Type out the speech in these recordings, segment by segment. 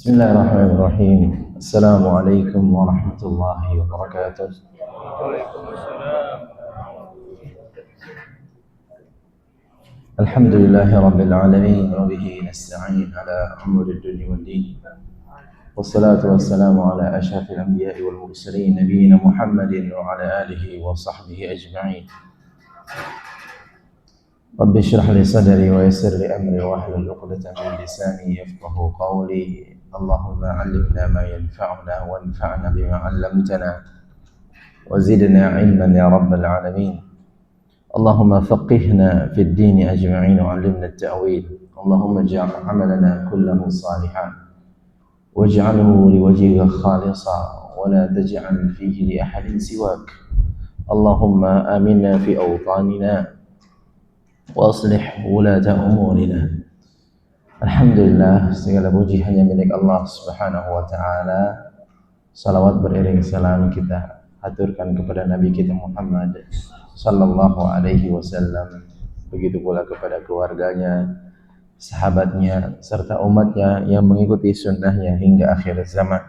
Bismillahirrahmanirrahim. Assalamualaikum warahmatullahi wabarakatuh. Alhamdulillahi rabbil alamin wa bihi nasta'in ala umuri dunya wad din. Wassalatu wassalamu ala asyrafil anbiya'i wal mursalin nabiyina Muhammadin wa ala alihi wa sahbihi ajma'in. Rabbi shrah li sadri wa yassir li amri wa hlul 'uqdatam min lisani yafqahu qawli. Allahumma 'allimna ma yanfa'una wanfa'na bima 'allamtana wa zidna 'ilman ya rabbal 'alamin. Allahumma faqihna fid din ajma'in wa 'allimna at-ta'wil. Allahumma ij'al 'amalana kullahu salihan waj'alhu liwajhika khalisan wa la taj'al fihi li ahadin siwak. Allahumma aminna fi awtanina wa aslih wulata umurina. Alhamdulillah, segala puji hanya milik Allah Subhanahu wa taala. Salawat beriring salam kita haturkan kepada Nabi kita Muhammad sallallahu alaihi wasallam, begitu pula kepada keluarganya, sahabatnya serta umatnya yang mengikuti sunnahnya hingga akhir zaman.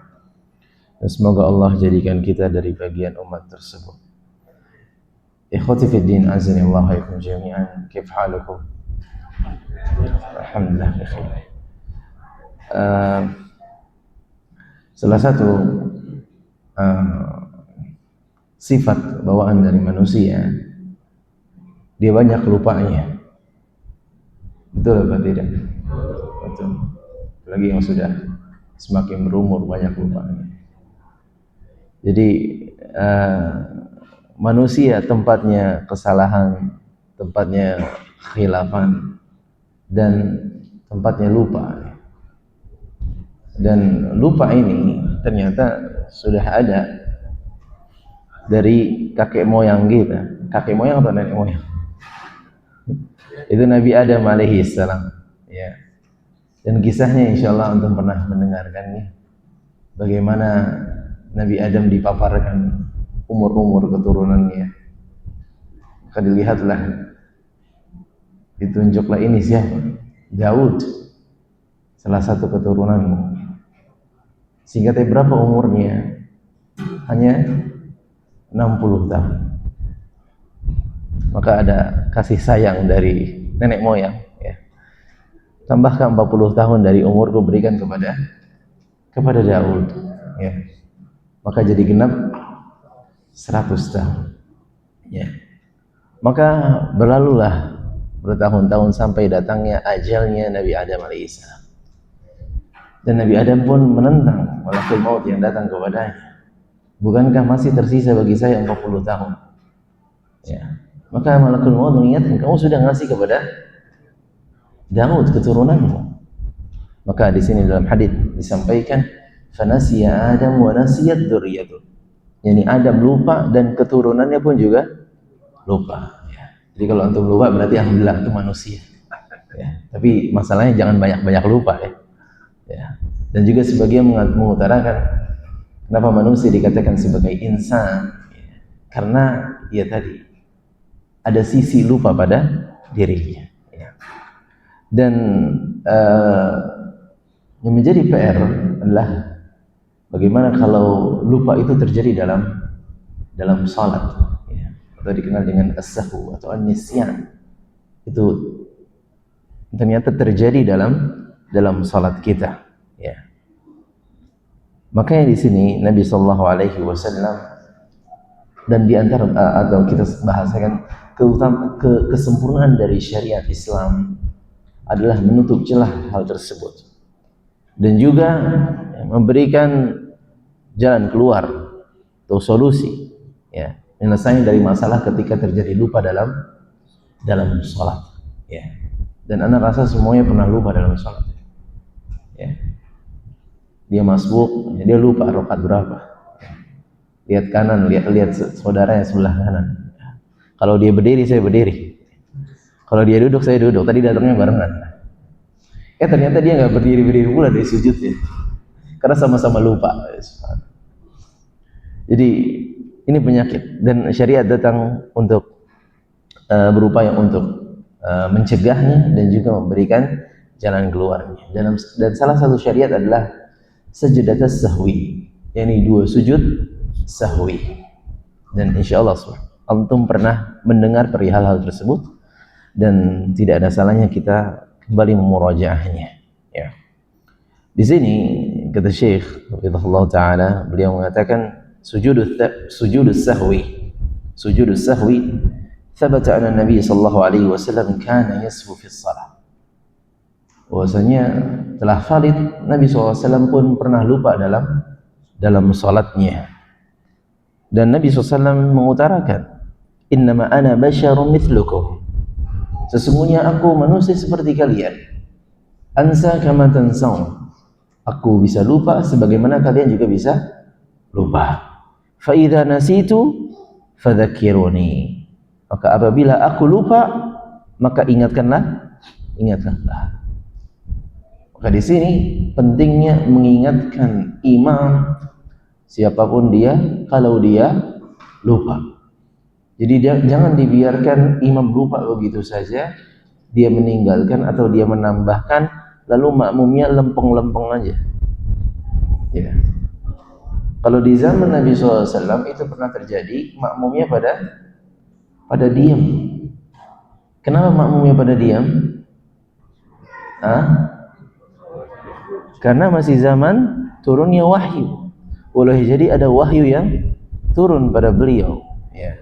Dan semoga Allah jadikan kita dari bagian umat tersebut. Ikhwati fid din, azani Allah wa jami'an. Kif halukum? Alhamdulillah bikhair. Salah satu sifat bawaan dari manusia, dia banyak lupanya. Betul apa tidak? Betul. Lagi yang sudah semakin berumur banyak lupanya. Jadi manusia tempatnya kesalahan, tempatnya khilafan, dan tempatnya lupa. Dan lupa ini ternyata sudah ada dari kakek moyang kita. Kakek moyang atau nenek moyang? Itu Nabi Adam alaihi salam, ya. Dan kisahnya insyaallah antum pernah mendengarkannya. Bagaimana Nabi Adam dipaparkan umur-umur keturunannya. Maka dilihatlah, ditunjuklah ini siapa? Daud, salah satu keturunanmu. Sehingga berapa umurnya? Hanya 60 tahun. Maka ada kasih sayang dari nenek moyang, ya. Tambahkan 40 tahun dari umurku berikan kepada Daud, ya. Maka jadi genap 100 tahun, ya. Maka berlalulah bertahun-tahun sampai datangnya ajalnya Nabi Adam alaihissalam. Dan Nabi Adam pun menentang malakul maut yang datang kepadanya. Bukankah masih tersisa bagi saya 40 tahun? Ya. Maka malakul maut mengingatkan, kamu sudah ngasih kepada Daud keturunanmu. Maka di sini dalam hadis disampaikan, fanasiya Adam wa nasiyat dzurriyyatuh. Yani Adam lupa dan keturunannya pun juga lupa. Ya. Jadi kalau antum lupa berarti alhamdulillah itu manusia. Ya. Tapi masalahnya jangan banyak-banyak lupa, ya. Ya. Dan juga sebagian mengutarakan kenapa manusia dikatakan sebagai insan, ya. Karena dia tadi ada sisi lupa pada dirinya, ya. Dan yang menjadi PR adalah bagaimana kalau lupa itu terjadi dalam salat, ya, atau dikenal dengan as-sahwu atau an-nisyan. Itu ternyata terjadi dalam salat kita, ya. Makanya di sini Nabi sallallahu alaihi wasallam, dan di antara atau kita bahasakan kesempurnaan dari syariat Islam adalah menutup celah hal tersebut dan juga memberikan jalan keluar atau solusi, ya, penyelesaian dari masalah ketika terjadi lupa dalam sholat, ya. Dan anak rasa semuanya pernah lupa dalam sholat, ya. Dia masbuk, dia lupa rakaat berapa, ya. Lihat kanan, lihat saudara yang sebelah kanan. Kalau dia berdiri, saya berdiri. Kalau dia duduk, saya duduk. Tadi datangnya barengan. Ternyata dia nggak berdiri pula dari sujudnya, karena sama-sama lupa. Jadi ini penyakit, dan syariat datang untuk berupaya untuk mencegahnya dan juga memberikan jalan keluarnya. Dan salah satu syariat adalah sajdatas sahwi, yakni 2 sujud sahwi. Dan insyaallah antum pernah mendengar perihal hal tersebut dan tidak ada salahnya kita kembali memurajaahnya, ya. Di sini kata Syekh hafizahullah taala, beliau mengatakan sujudus sahwi thabata anna Nabi sallallahu alaihi wasallam kana yasfu fi shalah. Bahwasanya telah valid Nabi SAW pun pernah lupa dalam salatnya. Dan Nabi SAW mengutarakan, innama ana basyarun mithlukum, sesungguhnya aku manusia seperti kalian. Ansa kama tansaun, aku bisa lupa sebagaimana kalian juga bisa lupa. Fa idza nasitu fadzakiruni, maka apabila aku lupa maka ingatkanlah. Maka di sini pentingnya mengingatkan imam siapapun dia kalau dia lupa. Jadi jangan dibiarkan imam lupa begitu saja, dia meninggalkan atau dia menambahkan lalu makmumnya lempeng-lempeng aja. Ya. Kalau di zaman Nabi SAW itu pernah terjadi, makmumnya pada diam. Kenapa makmumnya pada diam? Karena masih zaman turunnya wahyu. Boleh jadi ada wahyu yang turun pada beliau, ya.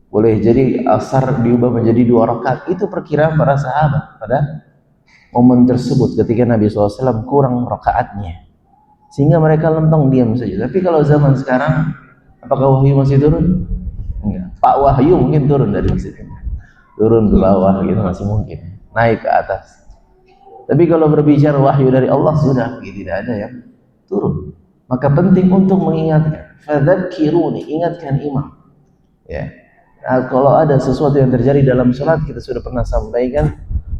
Boleh jadi asar diubah menjadi 2 rakaat. Itu perkiraan para sahabat pada momen tersebut ketika Nabi SAW kurang rakaatnya, sehingga mereka lempeng diam saja. Tapi kalau zaman sekarang, apakah wahyu masih turun? Enggak. Pak Wahyu mungkin turun dari masjid, turun ke bawah gitu masih mungkin, naik ke atas. Tapi kalau berbicara wahyu dari Allah sudah tidak ada yang turun. Maka penting untuk mengingatkan. Fadzakiruni, ingatkan imam. Ya. Nah, kalau ada sesuatu yang terjadi dalam salat, kita sudah pernah sampaikan,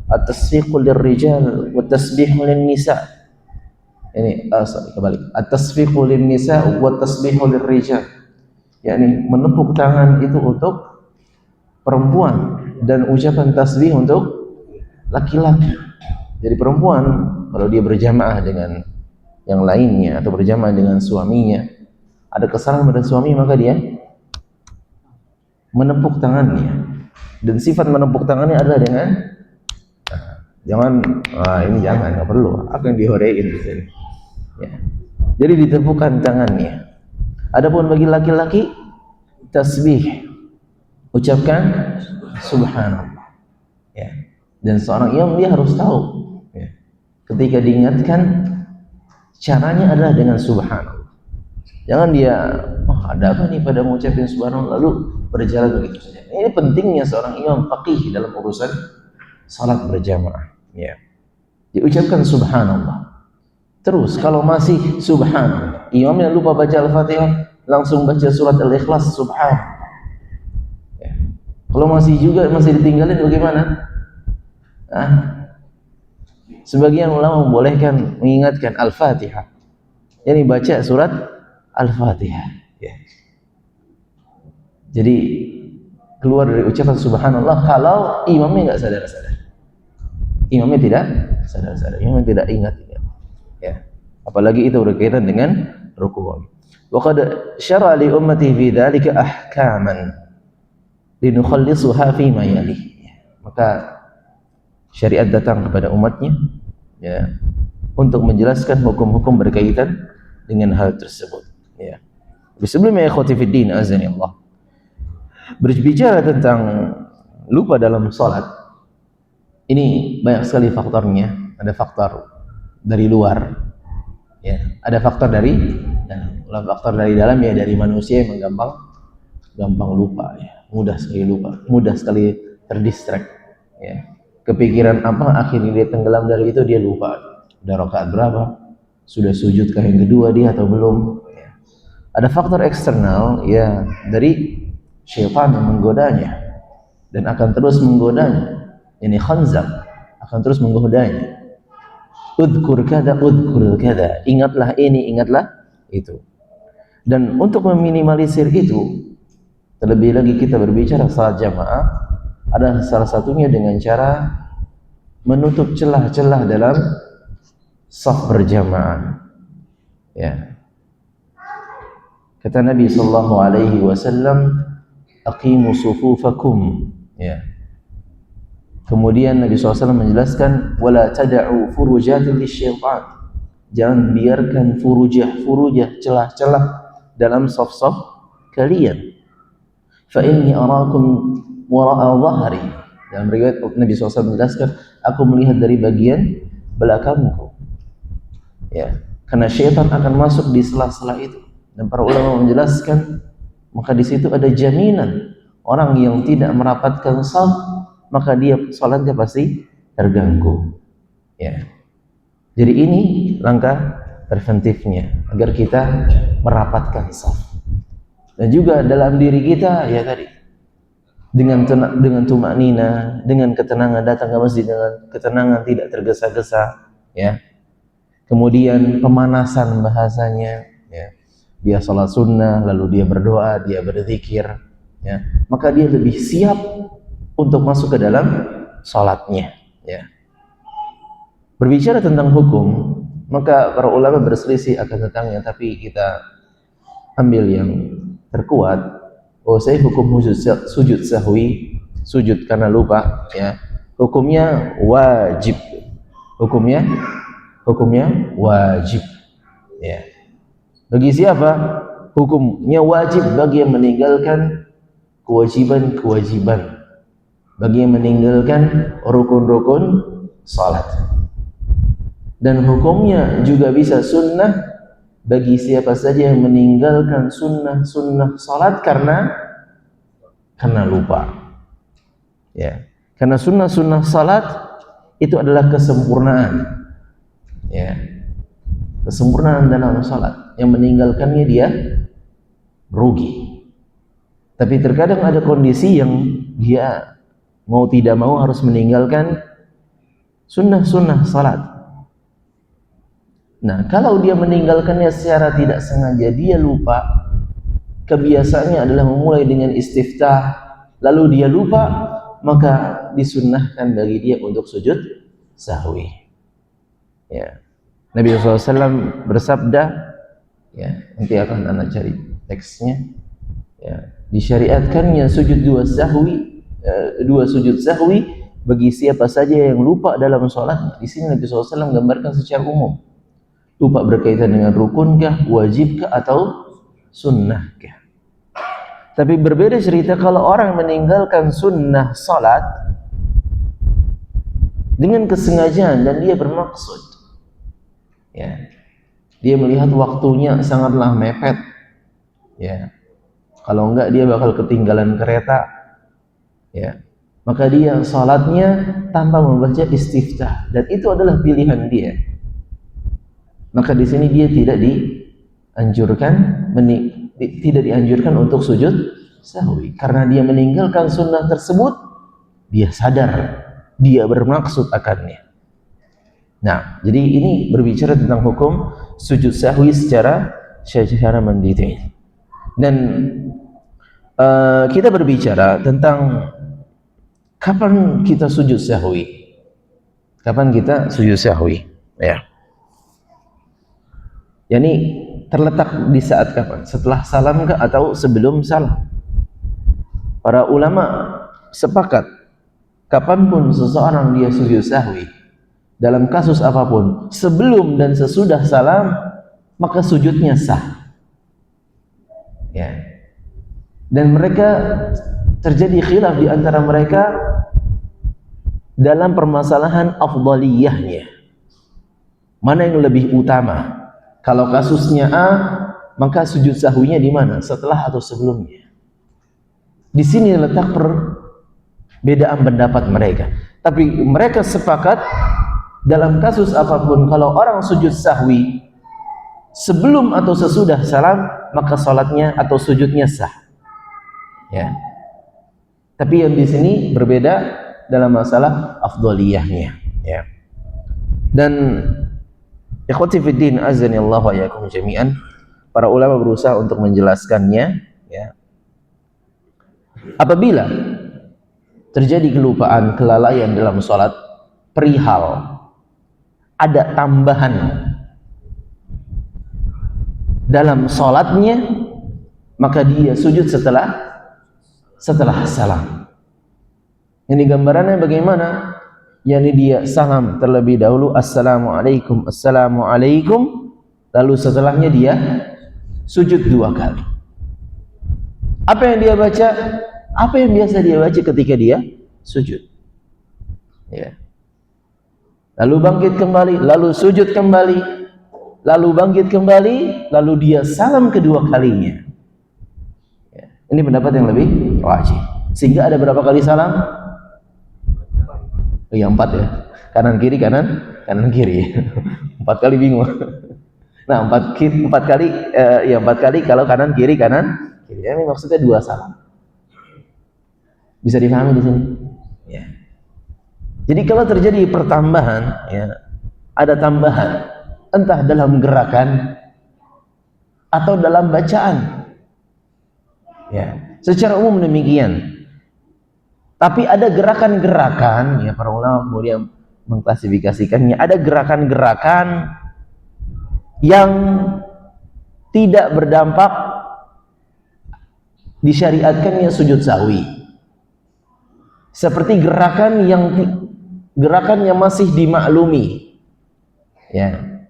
at-tasfiqu lirrijal wa tasbihu lin-nisa. Ini kembali. At-tasfiqu lin-nisa wa tasbihu lirrijal. yakni menepuk tangan itu untuk perempuan dan ucapan tasbih untuk laki-laki. Jadi perempuan kalau dia berjamaah dengan yang lainnya atau berjamaah dengan suaminya, ada kesalahan pada suami, maka dia menepuk tangannya. Dan sifat menepuk tangannya adalah dengan jangan, nggak perlu, akan dihorein di sini. Ya. Jadi ditepukkan tangannya. Adapun bagi laki-laki, tasbih, ucapkan subhanallah. Ya. Dan seorang imam dia harus tahu, ya, ketika diingatkan caranya adalah dengan subhanallah. Jangan dia, ada apa nih pada mengucapkan subhanallah lalu berjalan begitu saja. Ini pentingnya seorang imam faqih dalam urusan salat berjamaah. Ya. Diucapkan subhanallah. Terus kalau masih subhanallah, imamnya lupa baca Al-Fatihah, langsung baca surat Al-Ikhlas subhanallah. Ya. Kalau masih ditinggalin bagaimana? Sebagian ulama membolehkan mengingatkan Al-Fatihah. Yani baca surat Al-Fatihah. Ya. Jadi keluar dari ucapan subhanallah kalau imamnya nggak sadar-sadar. Imamnya tidak sadar-sadar, imamnya tidak ingat. Ya. Apalagi itu berkaitan dengan rukuk. Wa qad syara'a li ummati fi dzalika ahkaman linukhallisuha fi ma yalih. Maka syariat datang kepada umatnya, ya, untuk menjelaskan hukum-hukum berkaitan dengan hal tersebut. Ya. Sebelumnya ikhwati fid din azani Allah, berbicara tentang lupa dalam salat, ini banyak sekali faktornya. Ada faktor dari luar, ya, ada faktor dari dalam. Faktor dari dalam ya dari manusia yang gampang lupa, ya, mudah sekali terdistract, ya. Kepikiran apa, akhirnya dia tenggelam dari itu, dia lupa udah rakaat berapa, sudah sujud kah yang kedua dia atau belum. Ya. Ada faktor eksternal, ya, dari syaitan yang menggodanya dan akan terus menggodanya. Ini khanzab akan terus menggodanya. Udhkur kada, ingatlah ini, ingatlah itu. Dan untuk meminimalisir itu, terlebih lagi kita berbicara salat jamaah, ada salah satunya dengan cara menutup celah-celah dalam shaf berjamaah. Ya. Kata Nabi sallallahu alaihi wasallam, aqimu sufufakum. Ya. Kemudian Nabi SAW menjelaskan, wala tada'u furujatin lisyaitan. Jangan biarkan furujah, celah-celah dalam saf-saf kalian. Fa inni arakum wara'a dhahri. Dalam riwayat Nabi SAW menjelaskan, aku melihat dari bagian belakangku. Ya, karena syaitan akan masuk di sela-sela itu. Dan para ulama menjelaskan, maka di situ ada jaminan orang yang tidak merapatkan saf, maka dia salatnya pasti terganggu. Ya. Jadi ini langkah preventifnya agar kita merapatkan saf. Dan juga dalam diri kita ya tadi, dengan tumaknina, dengan ketenangan datang ke masjid dengan ketenangan, tidak tergesa-gesa, ya. Kemudian pemanasan bahasanya, ya. Dia salat sunnah, lalu dia berdoa, dia berzikir, ya. Maka dia lebih siap untuk masuk ke dalam salatnya, ya. Berbicara tentang hukum, maka para ulama berselisih akan tentangnya, tapi kita ambil yang terkuat. Oh, saya hukum sujud sahwi, sujud karena lupa, ya. Hukumnya wajib. Hukumnya wajib, ya. Bagi siapa? Hukumnya wajib bagi yang meninggalkan kewajiban-kewajiban, bagi yang meninggalkan rukun-rukun salat. Dan hukumnya juga bisa sunnah bagi siapa saja yang meninggalkan sunnah salat karena lupa. Ya, karena sunnah salat itu adalah kesempurnaan. Ya, kesempurnaan dalam salat. Yang meninggalkannya dia rugi. Tapi terkadang ada kondisi yang dia mau tidak mau harus meninggalkan sunnah salat. Nah, kalau dia meninggalkannya secara tidak sengaja, dia lupa. Kebiasaannya adalah memulai dengan istiftah, lalu dia lupa, maka disunnahkan bagi dia untuk sujud sahwi. Ya. Nabi SAW bersabda, ya, nanti akan anak cari teksnya. Ya, disyariatkannya sujud dua sujud sahwi bagi siapa saja yang lupa dalam sholat. Di sini Nabi SAW gambarkan secara umum. Lupa berkaitan dengan rukunkah, wajibkah, atau sunnahkah. Tapi berbeda cerita kalau orang meninggalkan sunnah salat dengan kesengajaan dan dia bermaksud, ya, dia melihat waktunya sangatlah mepet, ya, kalau enggak dia bakal ketinggalan kereta, ya, maka dia salatnya tanpa membaca istiftah, dan itu adalah pilihan dia. Maka di sini dia tidak dianjurkan untuk sujud sahwi, karena dia meninggalkan sunnah tersebut, dia sadar, dia bermaksud akannya. Nah, jadi ini berbicara tentang hukum sujud sahwi secara mendetail. Dan kita berbicara tentang kapan kita sujud sahwi. Kapan kita sujud sahwi? Ya. Yani terletak di saat kapan? Setelah salam kah atau sebelum salam? Para ulama sepakat kapanpun seseorang dia sujud sahwi, dalam kasus apapun, sebelum dan sesudah salam, maka sujudnya sah. Ya. Dan mereka terjadi khilaf di antara mereka dalam permasalahan afdaliyahnya. Mana yang lebih utama? Kalau kasusnya A, maka sujud sahwinya di mana? Setelah atau sebelumnya? Di sini letak perbedaan pendapat mereka. Tapi mereka sepakat dalam kasus apapun, kalau orang sujud sahwi sebelum atau sesudah salam, maka salatnya atau sujudnya sah. Ya. Tapi yang di sini berbeda dalam masalah afdaliyahnya. Ya. Dan ikhwati fiddin azani Allah wa iyyakum jami'an, para ulama berusaha untuk menjelaskannya, ya. Apabila terjadi kelupaan, kelalaian dalam salat perihal ada tambahan dalam sholatnya, maka dia sujud setelah salam. Ini gambarannya bagaimana? Yani dia salam terlebih dahulu, assalamualaikum, assalamualaikum, lalu setelahnya dia sujud 2 kali. Apa yang dia baca? Apa yang biasa dia baca ketika dia sujud? Ya. Lalu bangkit kembali, lalu sujud kembali, lalu bangkit kembali, lalu dia salam kedua kalinya. Ya. Ini pendapat yang lebih rajih. Sehingga ada berapa kali salam? Ya 4 ya. Kanan kiri, kanan kiri. 4 kali bingung. Nah, 4 kali ya 4 kali kalau kanan kiri kanan kiri. Ini maksudnya 2 salam. Bisa dipahami di sini? Ya. Jadi kalau terjadi pertambahan, ya, ada tambahan, entah dalam gerakan atau dalam bacaan. Ya, secara umum demikian. Tapi ada gerakan-gerakan, ya para ulama kemudian mengklasifikasikannya, ada gerakan-gerakan yang tidak berdampak disyariatkannya sujud sahwi. Seperti gerakan yang masih dimaklumi. Ya.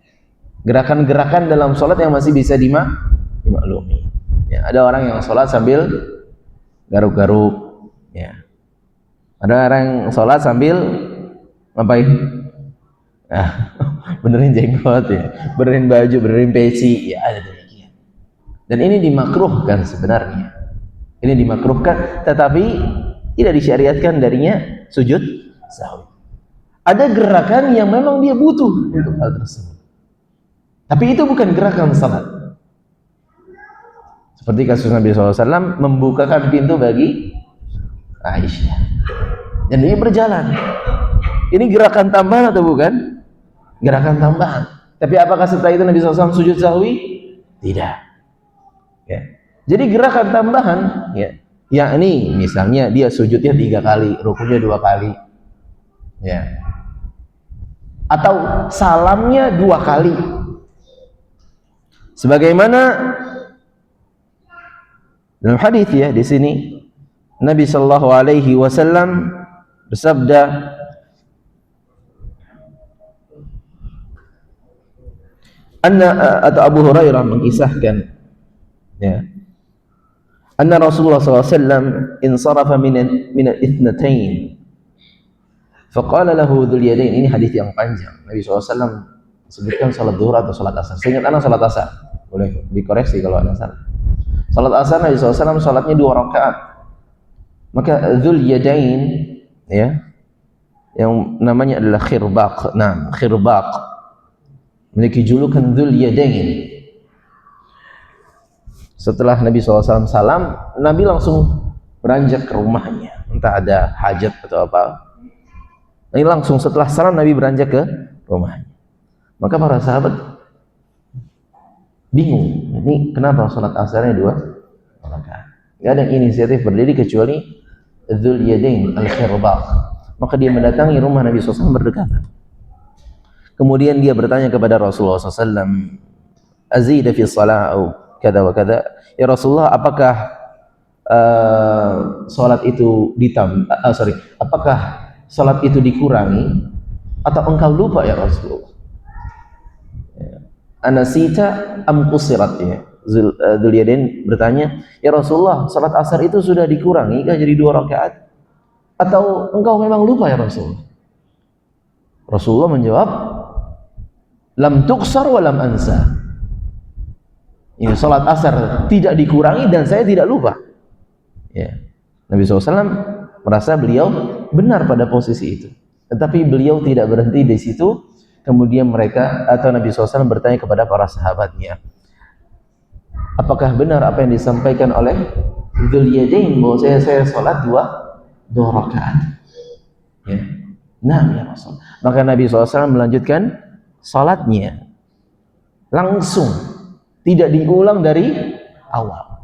Gerakan-gerakan dalam sholat yang masih bisa dimaklumi. Ya, ada orang yang sholat sambil garuk-garuk. Ya. Ada orang yang sholat sambil ngapain? Benerin jenggot, ya, benerin baju, benerin peci, ya ada demikian. Dan ini dimakruhkan sebenarnya. Ini dimakruhkan, tetapi tidak disyariatkan darinya sujud sahwi. Ada gerakan yang memang dia butuh untuk hal tersebut, tapi itu bukan gerakan salat. Seperti kasus Nabi SAW membukakan pintu bagi Aisyah, dan dia berjalan. Ini gerakan tambahan atau bukan? Gerakan tambahan. Tapi apakah setelah itu Nabi SAW sujud sahwi? Tidak. Ya. Jadi gerakan tambahan, ya, yakni misalnya dia sujudnya 3 kali, rukunya 2 kali, ya, atau salamnya 2 kali. Sebagaimana dalam hadis, ya, di sini Nabi Shallallahu Alaihi Wasallam bersabda, atau Abu Hurairah mengisahkan, ya, anna Rasulullah SAW insarafa min al-ithnatain faqala lahu dhul yadain. Ini hadis yang panjang. Nabi SAW sebutkan salat zuhur atau salat asar. Seingat anak salat asar, boleh dikoreksi kalau ada salah. Salat asar Nabi SAW salatnya 2 rakaat. Maka dhul yadain, ya, yang namanya adalah khirbaq. Nah, khirbaq memiliki julukan dhul yadain. Setelah Nabi SAW salam, Nabi langsung beranjak ke rumahnya, entah ada hajat atau apa. Ini langsung setelah salam Nabi beranjak ke rumahnya. Maka para sahabat bingung, ini kenapa sholat asarnya 2 rakaat? Gak ada inisiatif berdiri kecuali Dzul Yadain al-Khirbaq. Maka dia mendatangi rumah Nabi SAW berdekatan. Kemudian dia bertanya kepada Rasulullah SAW, azida fi salah atau kada wa kada, ya Rasulullah, apakah salat itu apakah salat itu dikurangi atau engkau lupa ya Rasulullah? Anasita am qusirat, ya. Dzul Yadain bertanya, ya Rasulullah, salat asar itu sudah dikurangi kah jadi 2 rakaat atau engkau memang lupa ya Rasulullah? Rasulullah menjawab, lam tuqsar wa lam ansa. Ini salat asar tidak dikurangi dan saya tidak lupa. Ya. Nabi SAW merasa beliau benar pada posisi itu, tetapi beliau tidak berhenti di situ. Kemudian mereka atau Nabi SAW bertanya kepada para sahabatnya, apakah benar apa yang disampaikan oleh Dzul Yadain bahwa saya salat 2 rakaat? Ya. Nah, ya Rasul. Maka Nabi SAW melanjutkan salatnya langsung, tidak diulang dari awal,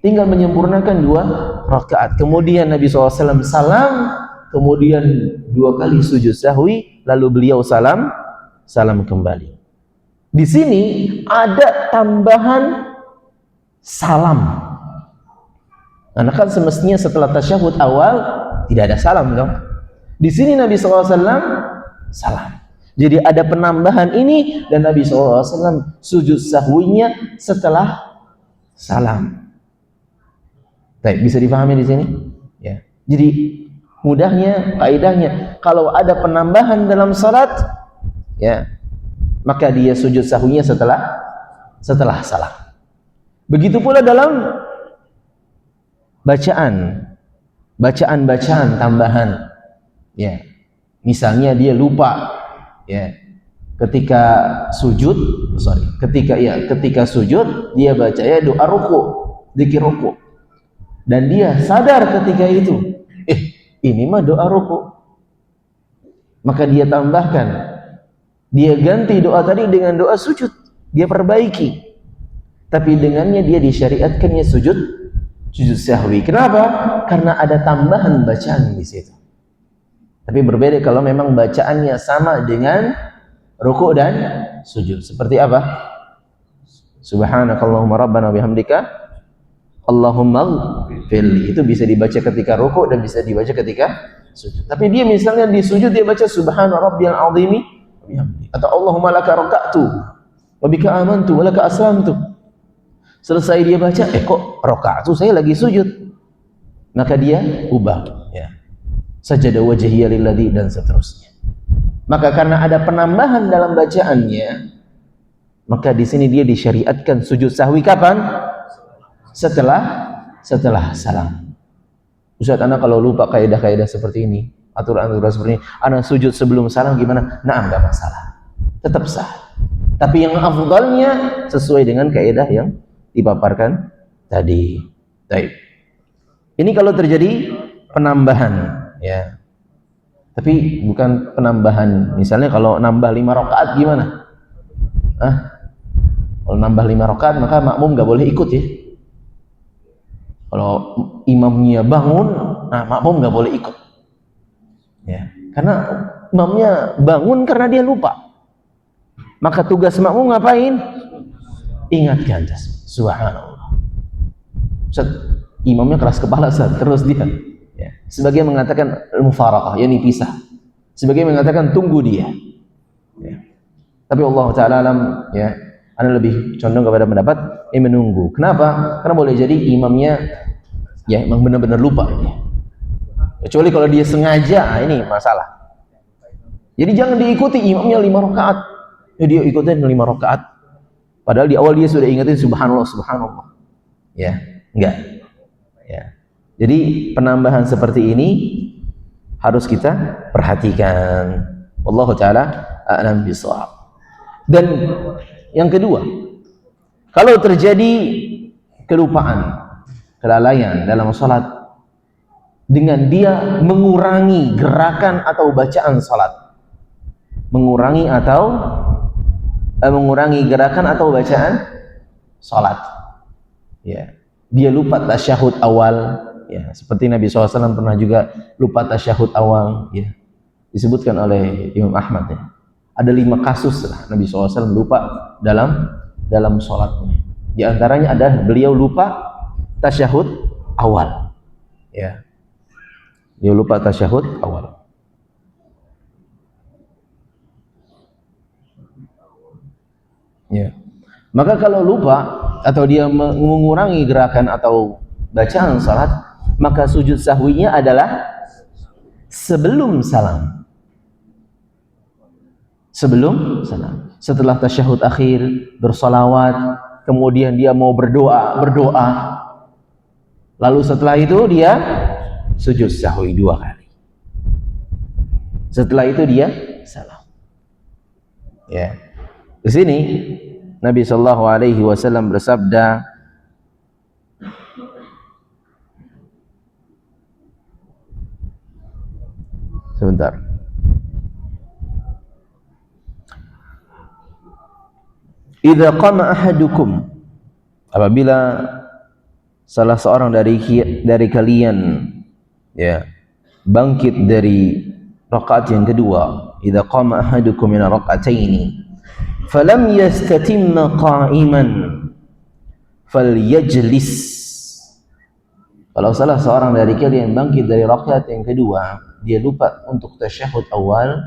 tinggal menyempurnakan 2 rakaat. Kemudian Nabi SAW salam, kemudian 2 kali sujud sahwi, lalu beliau salam kembali. Di sini ada tambahan salam. Karena kan semestinya setelah tasyahud awal tidak ada salam dong. Di sini Nabi SAW salam. Jadi ada penambahan ini dan Nabi SAW sujud sahwinya setelah salam. Baik, bisa dipahami di sini? Ya. Jadi mudahnya, kaidahnya, kalau ada penambahan dalam salat, ya, maka dia sujud sahwinya setelah salam. Begitu pula dalam bacaan tambahan, ya, misalnya dia lupa, ya, ketika sujud dia baca ya doa ruku, dzikir ruku, dan dia sadar ketika itu, ini mah doa ruku, maka dia tambahkan, dia ganti doa tadi dengan doa sujud, dia perbaiki, tapi dengannya dia disyariatkannya sujud sahwi. Kenapa? Karena ada tambahan bacaan di situ. Tapi berbeda kalau memang bacaannya sama dengan ruku' dan sujud. Seperti apa? Subhanakallahumma rabbana bihamdika Allahumma ighfirli. Itu bisa dibaca ketika ruku' dan bisa dibaca ketika sujud. Tapi dia misalnya di sujud dia baca subhana rabbiyal azimi bihamdi, atau Allahumma laka raka'tu wa bika amantu wa laka aslamtu. Selesai dia baca, kok raka'tu, saya lagi sujud. Maka dia ubah, ya. Sajada wajhiya lilladzi, dan seterusnya. Maka karena ada penambahan dalam bacaannya, maka di sini dia disyariatkan sujud sahwi kapan? Setelah salam. Ustaz, anak kalau lupa kaidah-kaidah seperti ini, aturan-aturan seperti ini, anak sujud sebelum salam gimana? Nah, enggak masalah. Tetap sah. Tapi yang afdalnya sesuai dengan kaidah yang dipaparkan tadi. Baik. Ini kalau terjadi penambahan, ya. Tapi bukan penambahan. Misalnya kalau nambah 5 rakaat gimana? Kalau nambah 5 rakaat maka makmum nggak boleh ikut, ya. Kalau imamnya bangun, nah makmum nggak boleh ikut, ya. Karena imamnya bangun karena dia lupa. Maka tugas makmum ngapain? Ingatkan tasbih. Subhanallah. Ustaz, imamnya keras kepala, Ustaz. Terus dia, ya. Sebagian mengatakan mufaraqah, yakni pisah. Sebagian mengatakan tunggu dia. Ya. Tapi Allah Ta'ala alam, ya, Anda lebih condong kepada pendapat menunggu. Kenapa? Karena boleh jadi imamnya, ya, memang benar-benar lupa. Ya. Kecuali kalau dia sengaja, ini masalah. Jadi jangan diikuti imamnya 5 rakaat. Ya, dia ikutin 5 rakaat. Padahal di awal dia sudah ingatin subhanallah, subhanallah. Ya, enggak. Ya. Jadi penambahan seperti ini harus kita perhatikan. Wallahu taala a'lam bishawab. Dan yang kedua, kalau terjadi kelupaan, kelalaian dalam salat dengan dia mengurangi gerakan atau bacaan salat. Mengurangi gerakan atau bacaan salat, ya, dia lupa tasyahud awal, ya, seperti Nabi SAW pernah juga lupa tasyahud awal, ya, disebutkan oleh Imam Ahmad, ya. Ada 5 kasus lah Nabi SAW lupa dalam salatnya. Di antaranya ada beliau lupa tasyahud awal, ya, dia lupa tasyahud awal. Ya. Maka kalau lupa atau dia mengurangi gerakan atau bacaan salat, maka sujud sahwinya adalah sebelum salam. Sebelum salam. Setelah tasyahud akhir, bersolawat, kemudian dia mau berdoa. Lalu setelah itu dia sujud sahwi 2 kali. Setelah itu dia salam. Ya. Di sini Nabi sallallahu alaihi wasallam bersabda, sebentar. Idza qama ahadukum, apabila salah seorang dari kalian, ya, bangkit dari rakaat yang kedua, idza qama ahadukum min rak'ataini, falam yastatimma qa'iman falyajlis. Kalau salah seorang dari kalian bangkit dari rakaat yang kedua, dia lupa untuk tasyahud awal,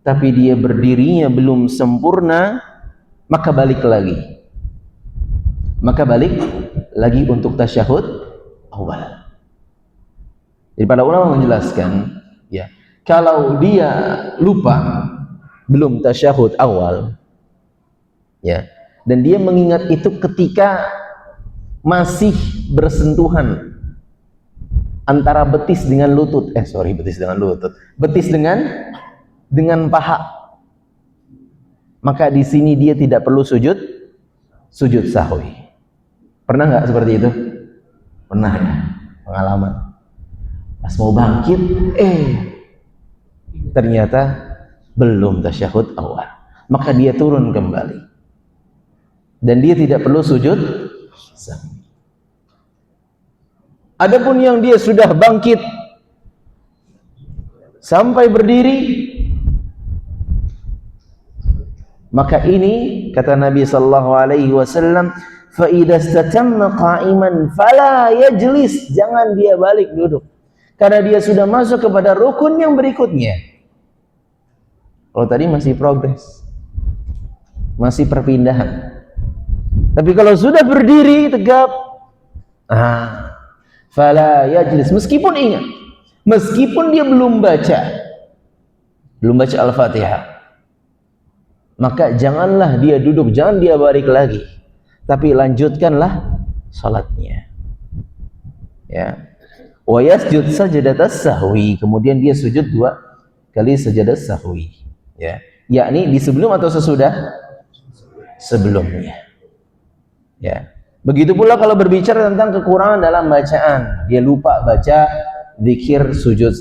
tapi dia berdirinya belum sempurna, maka balik lagi. Maka balik lagi untuk tasyahud awal. Jadi para ulama menjelaskan, ya, kalau dia lupa belum tasyahud awal, ya, dan dia mengingat itu ketika masih bersentuhan antara betis dengan lutut, betis dengan paha, maka di sini dia tidak perlu sujud sahwi. Pernah nggak seperti itu? Pernah ya, pengalaman. Pas mau bangkit, ternyata belum tasyahud awal, maka dia turun kembali dan dia tidak perlu sujud sahwi. Adapun yang dia sudah bangkit sampai berdiri, maka ini kata Nabi sallallahu alaihi wasallam, fa idza istatamma qa'iman fala yajlis, jangan dia balik duduk karena dia sudah masuk kepada rukun yang berikutnya. Kalau tadi masih progres, masih perpindahan, tapi kalau sudah berdiri tegap, fala yajlis, meskipun ingat, meskipun dia belum baca Al-Fatihah, maka janganlah dia duduk, jangan dia balik lagi, tapi lanjutkanlah salatnya, ya. Wa yasjud sajdatas sahwi, kemudian dia sujud 2 kali sajadah sahwi, ya, yakni di sebelum atau sesudah sebelumnya, ya. Begitu pula kalau berbicara tentang kekurangan dalam bacaan, dia lupa baca zikir sujud,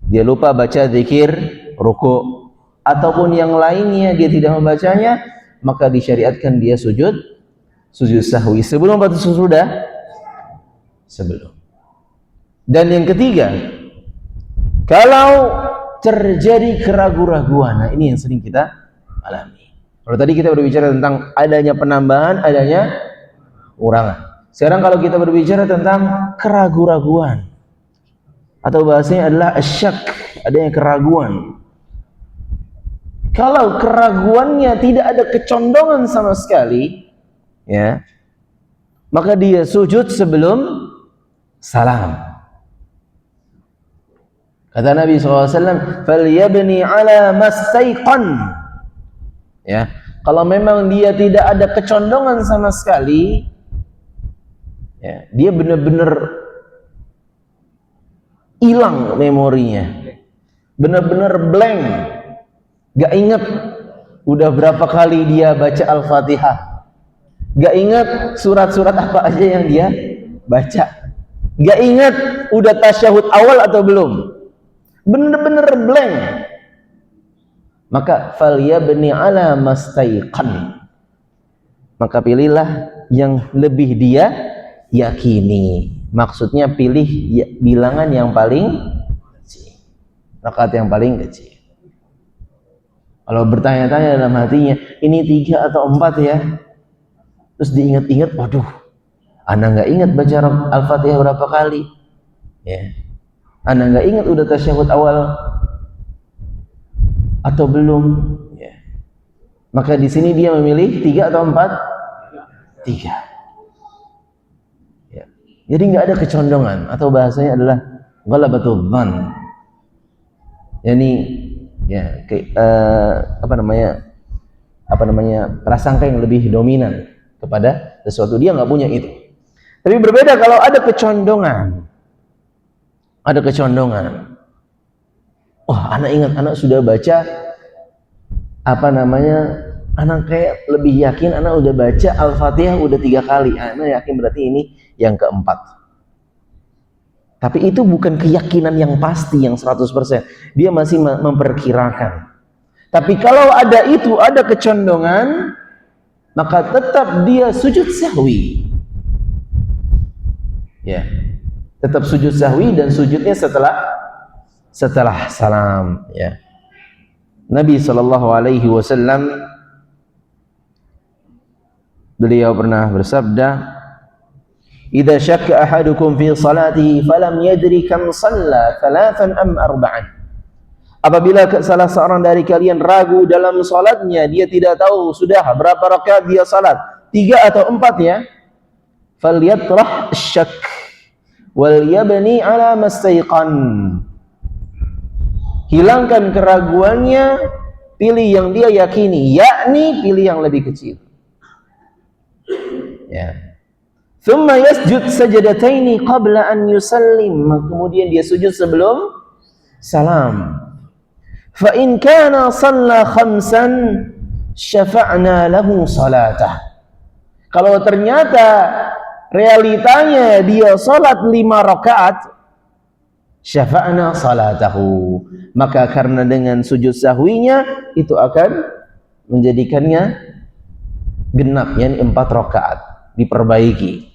dia lupa baca zikir ruku, ataupun yang lainnya dia tidak membacanya, maka disyariatkan dia sujud sahwi sebelum atau sesudah sebelum. Dan yang ketiga, kalau terjadi keraguan-raguan, nah ini yang sering kita alami. Kalau tadi kita berbicara tentang adanya penambahan, adanya kurangan. Sekarang kalau kita berbicara tentang keraguan-raguan, atau bahasanya adalah asyak, adanya keraguan. Kalau keraguannya tidak ada kecondongan sama sekali, ya, maka dia sujud sebelum salam. Kata Nabi SAW, falyabni ala mastaiqan, ya, kalau memang dia tidak ada kecondongan sama sekali, ya, dia benar-benar hilang memorinya, benar-benar blank, gak ingat udah berapa kali dia baca Al-Fatihah, gak ingat surat-surat apa aja yang dia baca, gak ingat udah tasyahud awal atau belum, benar-benar blank, maka falyabni ala mastaiqan, maka pilihlah yang lebih dia yakini. Maksudnya pilih bilangan yang paling kecil, rakaat yang paling kecil. Kalau bertanya-tanya dalam hatinya, ini 3 atau 4 ya, terus diingat-ingat, waduh, ana nggak ingat baca Al-Fatihah berapa kali, ya, ana nggak ingat udah tasyahud awal atau belum, ya, maka di sini dia memilih 3 atau 4? 3. Jadi nggak ada kecondongan, atau bahasanya adalah ghalabatul dhann, yakni, ya, prasangka yang lebih dominan kepada sesuatu, dia nggak punya itu. Tapi berbeda kalau ada kecondongan, anak ingat, anak sudah baca anak kayak lebih yakin, anak udah baca Al-Fatihah udah 3 kali, anak yakin berarti ini yang keempat. Tapi itu bukan keyakinan yang pasti, yang 100%. Dia masih memperkirakan. Tapi kalau ada itu, ada kecondongan, maka tetap dia sujud sahwi. Ya, tetap sujud sahwi, dan sujudnya setelah salam. Ya. Nabi SAW Beliau pernah bersabda, "Idza syakka ahadukum fi salatihi falam yadri kam shalla, thalathan am arba'an." Apabila salah seorang dari kalian ragu dalam salatnya, dia tidak tahu sudah berapa rakaat dia salat, 3 atau 4 ya, falyatrah syak wal yabni ala mastayqan. Hilangkan keraguannya, pilih yang dia yakini, yakni pilih yang lebih kecil. Ya. Thumma yasjud sajadataini qabla an yusallim. Kemudian dia sujud sebelum salam. Fa in kana shalla khamsan syafa'na lahu salatah. Kalau ternyata realitanya dia salat 5 rakaat, syafa'na salatahu, maka karena dengan sujud sahwinya itu akan menjadikannya genap, yakni 4 rakaat, diperbaiki.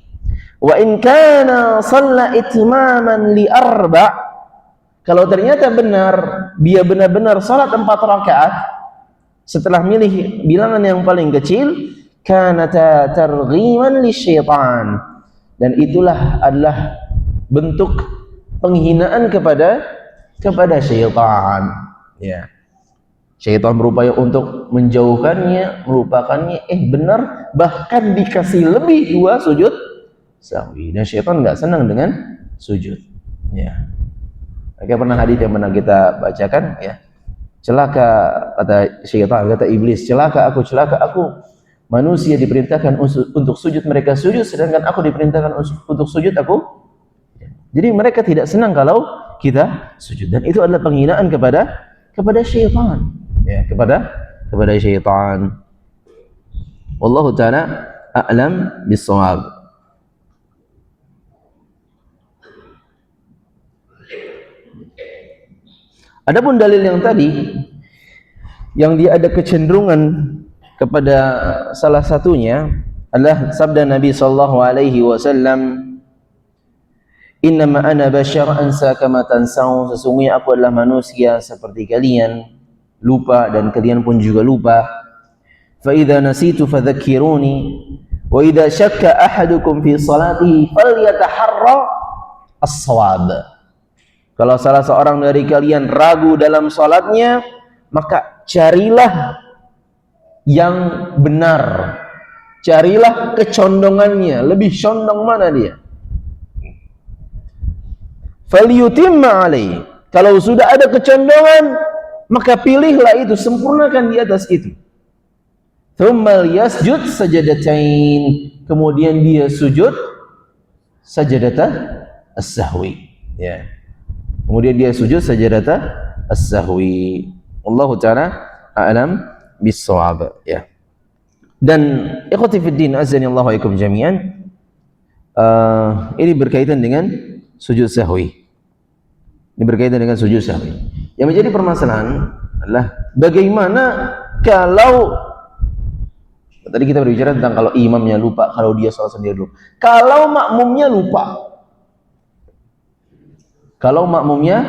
Wa in kana shalla itmaman li arba', kalau ternyata benar dia benar-benar salat 4 rakaat setelah milih bilangan yang paling kecil, kanata targhiman lisyaitan, dan itulah adalah bentuk penghinaan kepada syaitan. Ya. Syaitan berupaya untuk menjauhkannya, melupakannya. Benar, bahkan dikasih lebih 2 sujud sahwi. Dan syaitan nggak senang dengan sujud. Ya. Kayak pernah hadis yang pernah kita bacakan, ya. Celaka kata syaitan, kata iblis, celaka aku. Manusia diperintahkan untuk sujud, mereka sujud, sedangkan aku diperintahkan untuk sujud, aku. Jadi mereka tidak senang kalau kita sujud, dan itu adalah penghinaan kepada syaitan. Ya, kepada syaitan. Wallahu ta'ala a'lam bis-shawab. Adapun dalil yang tadi, yang dia ada kecenderungan kepada salah satunya adalah sabda Nabi sallallahu alaihi wasallam, "Innama ana bashar ansa kama tansau." Sesungguhnya aku adalah manusia seperti kalian, lupa dan kalian pun juga lupa. Fa idza nasitu fadzakkiruni wa idza syakka ahadukum fi salatihi falyataharra as-shawab. Kalau salah seorang dari kalian ragu dalam salatnya, maka carilah yang benar. Carilah kecondongannya, lebih condong mana dia. Falyutimma alaih. Kalau sudah ada kecondongan, maka pilihlah itu, sempurnakan di atas itu. Tsumma yasjud sajadatain. Kemudian dia sujud sajadatah as-sahwi. Ya. Kemudian dia sujud sajadatah as-sahwi. Wallahu ta'ala a'lam bis-shawab. Ya. Dan ikhwati fiddin azani Allah wa ikum jami'an, ini berkaitan dengan sujud sahwi. Ini berkaitan dengan sujud sahwi. Yang menjadi permasalahan adalah bagaimana kalau tadi kita berbicara tentang kalau imamnya lupa, kalau dia sholat sendiri lupa. Kalau makmumnya lupa. Kalau makmumnya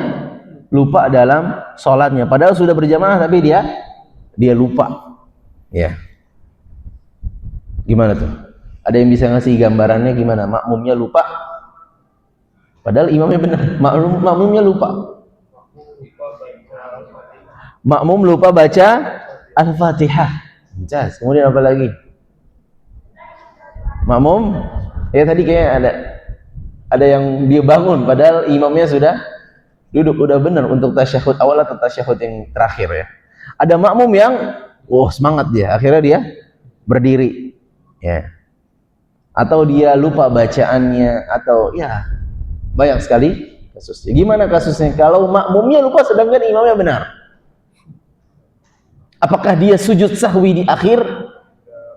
lupa dalam sholatnya, padahal sudah berjamaah tapi dia lupa. Ya. Gimana tuh? Ada yang bisa ngasih gambarannya gimana? Makmumnya lupa, padahal imamnya benar. Makmumnya lupa. Makmum lupa baca Al-Fatihah. Kemudian apa lagi? Makmum, ya tadi kayaknya ada yang dia bangun padahal imamnya sudah duduk, udah benar untuk tasyahud awal atau tasyahud yang terakhir ya. Ada makmum yang semangat dia, akhirnya dia berdiri ya. Atau dia lupa bacaannya, atau ya banyak sekali kasusnya. Gimana kasusnya kalau makmumnya lupa sedangkan imamnya benar? Apakah dia sujud sahwi di akhir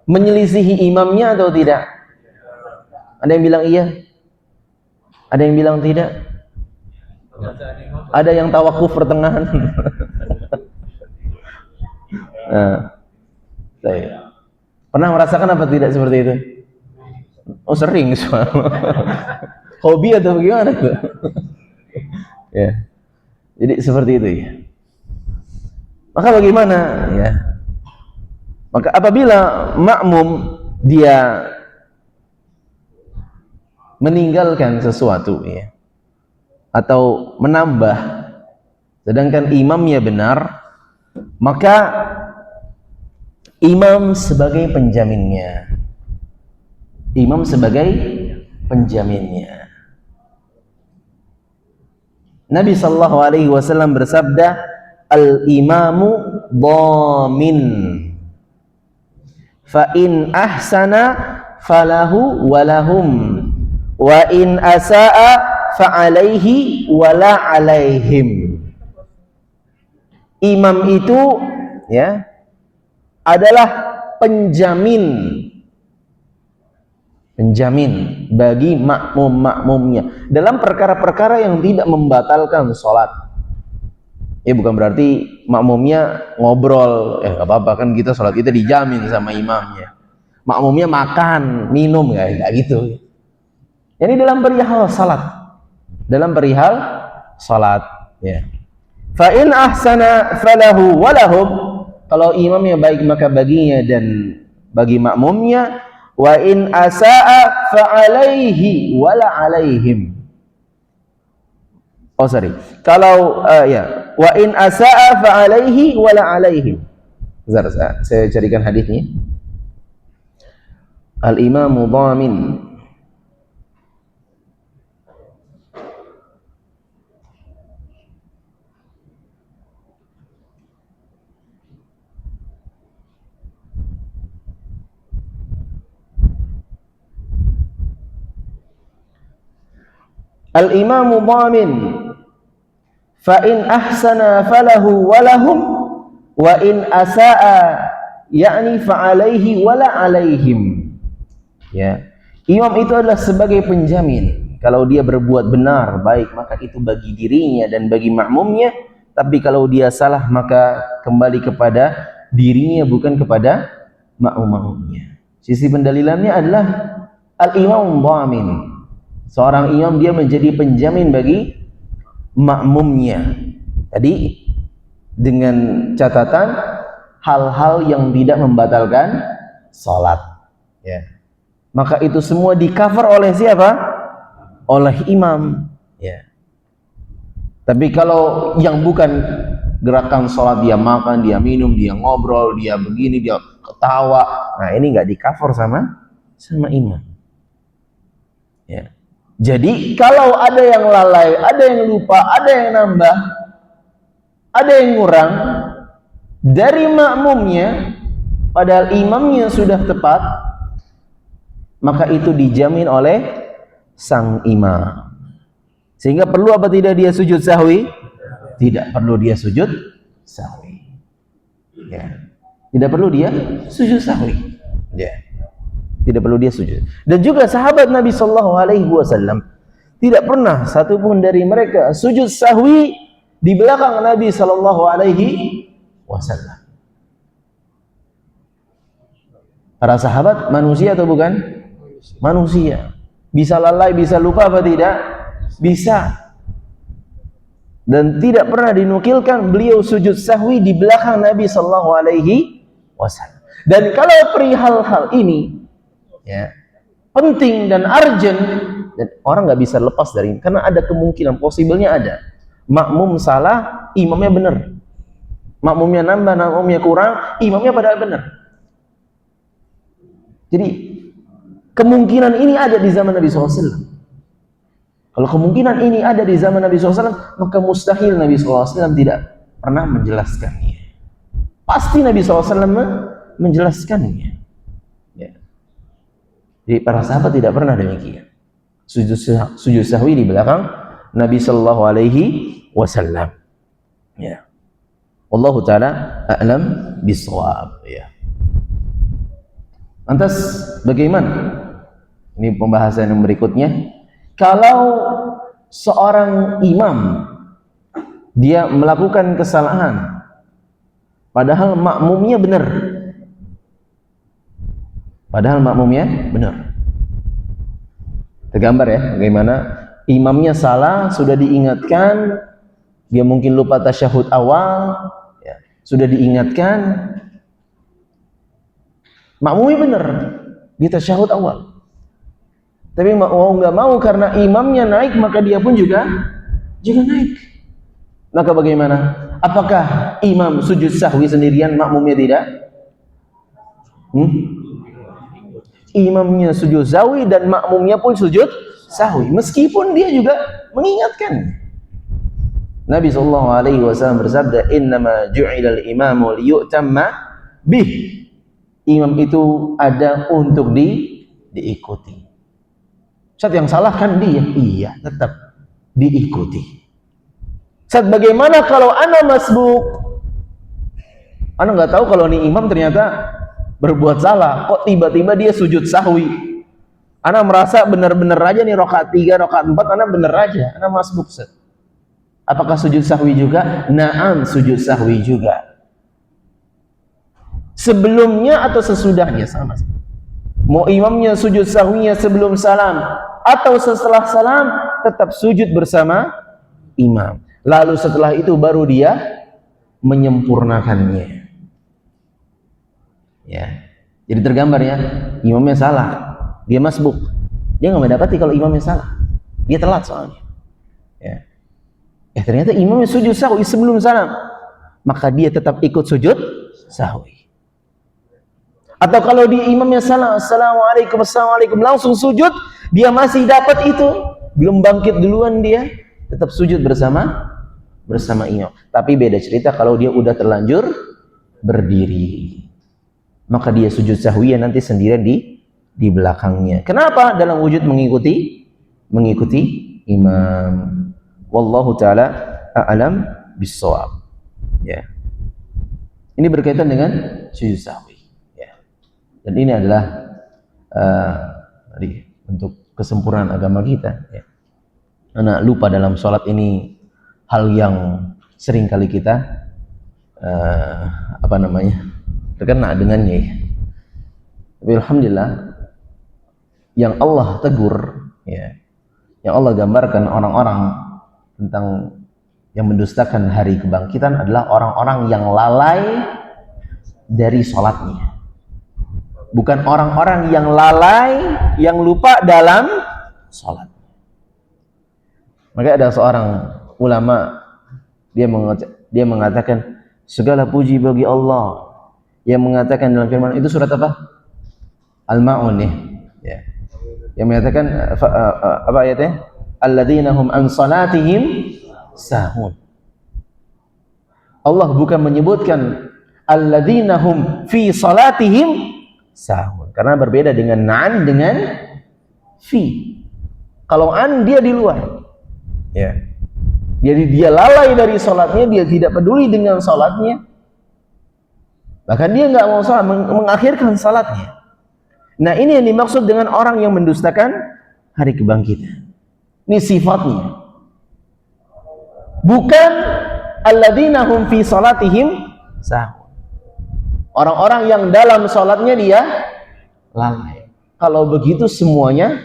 menyelisihi imamnya atau tidak? Ada yang bilang iya, ada yang bilang tidak, ada yang tawakuf pertengahan. Nah, saya pernah merasakan apa tidak seperti itu? Sering soal. Hobi atau bagaimana tuh? Ya. Jadi seperti itu ya. Maka bagaimana ya? Maka apabila makmum dia meninggalkan sesuatu ya, atau menambah, sedangkan imamnya benar, maka imam sebagai penjaminnya. Imam sebagai penjaminnya. Nabi sallallahu alaihi wasallam bersabda, al-imamu dhamin. Fa in ahsana falahu walahum, wa in asaa fa alaihi wala alaihim. Imam itu ya adalah penjamin bagi makmum-makmumnya dalam perkara-perkara yang tidak membatalkan sholat. Ya bukan berarti makmumnya ngobrol, nggak apa-apa kan, kita sholat kita dijamin sama imamnya. Makmumnya makan, minum, nggak gitu. Ini dalam perihal salat, ya. Fa in ahsana falahu walahum, kalau imamnya baik maka baginya dan bagi makmumnya. Wa in asaa fa alaihi wala alaihim. Oh sorry, kalau ya, wa in asaa fa alaihi wala alaihim. Saya carikan hadisnya. Al-imamu dhamin. Al-imamu dhamin, fa in ahsana falahu walahum, wa in asaa yakni fa alaihi wala alaihim. Ya, imam itu adalah sebagai penjamin. Kalau dia berbuat benar, baik, maka itu bagi dirinya dan bagi makmumnya. Tapi kalau dia salah, maka kembali kepada dirinya, bukan kepada makmum-makmumnya. Sisi pendalilannya adalah al-imam dhamin. Seorang imam dia menjadi penjamin bagi makmumnya. Tadi dengan catatan hal-hal yang tidak membatalkan salat. Ya. Maka itu semua di-cover oleh siapa? Oleh imam. Ya. Tapi kalau yang bukan gerakan salat, dia makan, dia minum, dia ngobrol, dia begini, dia ketawa, nah ini nggak di-cover sama imam. Ya. Jadi kalau ada yang lalai, ada yang lupa, ada yang nambah, ada yang kurang dari makmumnya, padahal imamnya sudah tepat, maka itu dijamin oleh sang imam. Sehingga perlu apa tidak dia sujud sahwi? Tidak perlu dia sujud sahwi. Ya. Tidak perlu dia sujud sahwi. Ya. Tidak perlu dia sujud. Dan juga sahabat Nabi sallallahu alaihi wasallam tidak pernah satupun dari mereka sujud sahwi di belakang Nabi sallallahu alaihi wasallam. Para sahabat manusia atau bukan? Manusia. Bisa lalai, bisa lupa apa tidak? Bisa. Dan tidak pernah dinukilkan beliau sujud sahwi di belakang Nabi sallallahu alaihi wasallam. Dan kalau perihal hal ini ya, penting dan urgent, dan orang nggak bisa lepas dari ini, karena ada kemungkinan, possible-nya ada. Makmum salah, imamnya benar. Makmumnya nambah, makmumnya kurang, imamnya padahal benar. Jadi kemungkinan ini ada di zaman Nabi SAW. Kalau kemungkinan ini ada di zaman Nabi SAW, maka mustahil Nabi SAW tidak pernah menjelaskannya. Pasti Nabi SAW menjelaskannya. Jadi para sahabat tidak pernah demikian. Sujud sahwi di belakang Nabi sallallahu alaihi wasallam. Ya. Wallahu taala a'lam bishawab, ya. Lantas bagaimana? Ini pembahasan yang berikutnya. Kalau seorang imam dia melakukan kesalahan padahal makmumnya benar. Padahal makmumnya benar. Tergambar ya, bagaimana imamnya salah, sudah diingatkan, dia mungkin lupa tasyahud awal, sudah diingatkan, makmumnya benar, di tasyahud awal. Tapi mau nggak mau karena imamnya naik maka dia pun juga naik. Maka bagaimana? Apakah imam sujud sahwi sendirian, makmumnya tidak? Imamnya sujud sahwi dan makmumnya pun sujud sahwi, meskipun dia juga mengingatkan. Nabi SAW bersabda, innama ju'ilal imamu liyu'tamma bih. Imam itu ada untuk diikuti. Saat yang salah kan dia, iya tetap diikuti. Saat bagaimana kalau ana masbuk, ana nggak tahu kalau ini imam ternyata berbuat salah, kok tiba-tiba dia sujud sahwi. Ana merasa benar-benar aja nih rakaat 3, rakaat 4 ana benar aja, ana masbuk. Apakah sujud sahwi juga? Naam, sujud sahwi juga. Sebelumnya atau sesudahnya sama. Mau imamnya sujud sahwinya sebelum salam atau setelah salam, tetap sujud bersama imam. Lalu setelah itu baru dia menyempurnakannya. Ya. Jadi tergambar ya, imamnya salah, dia masbuk. Dia nggak mendapati kalau imamnya salah. Dia telat soalnya. Ya. Ternyata imamnya sujud sahwi sebelum salam, maka dia tetap ikut sujud sahwi. Atau kalau di imamnya salah, assalamualaikum, langsung sujud, dia masih dapat itu, belum bangkit duluan dia, tetap sujud bersama imam. Tapi beda cerita kalau dia udah terlanjur berdiri, maka dia sujud sahwiyah nanti sendirian di belakangnya. Kenapa? Dalam wujud mengikuti imam. Wallahu ta'ala a'lam bis-shawab. Ya. Ini berkaitan dengan sujud sahwi. Ya. Dan ini adalah untuk kesempurnaan agama kita. Ya. Anak lupa dalam sholat ini hal yang sering kali kita terkena dengannya. Ya. Tapi alhamdulillah yang Allah tegur, ya, yang Allah gambarkan orang-orang tentang yang mendustakan hari kebangkitan adalah orang-orang yang lalai dari sholatnya. Bukan orang-orang yang lalai, yang lupa dalam sholat. Maka ada seorang ulama, dia mengatakan segala puji bagi Allah, yang mengatakan dalam firman itu surat apa? Al-Ma'un ya. Yang mengatakan apa ayatnya? Alladzina hum an salatihim sahun. Allah bukan menyebutkan alladzina hum fi salatihim sahun, karena berbeda dengan an dengan fi. Kalau an dia di luar, ya. Jadi dia lalai dari salatnya, dia tidak peduli dengan salatnya, bahkan dia nggak mau salat, mengakhirkan salatnya. Nah, ini yang dimaksud dengan orang yang mendustakan hari kebangkitan. Ini sifatnya. Bukan alladzina hum fi salatihim sahun. Orang-orang yang dalam salatnya dia lalai. Kalau begitu semuanya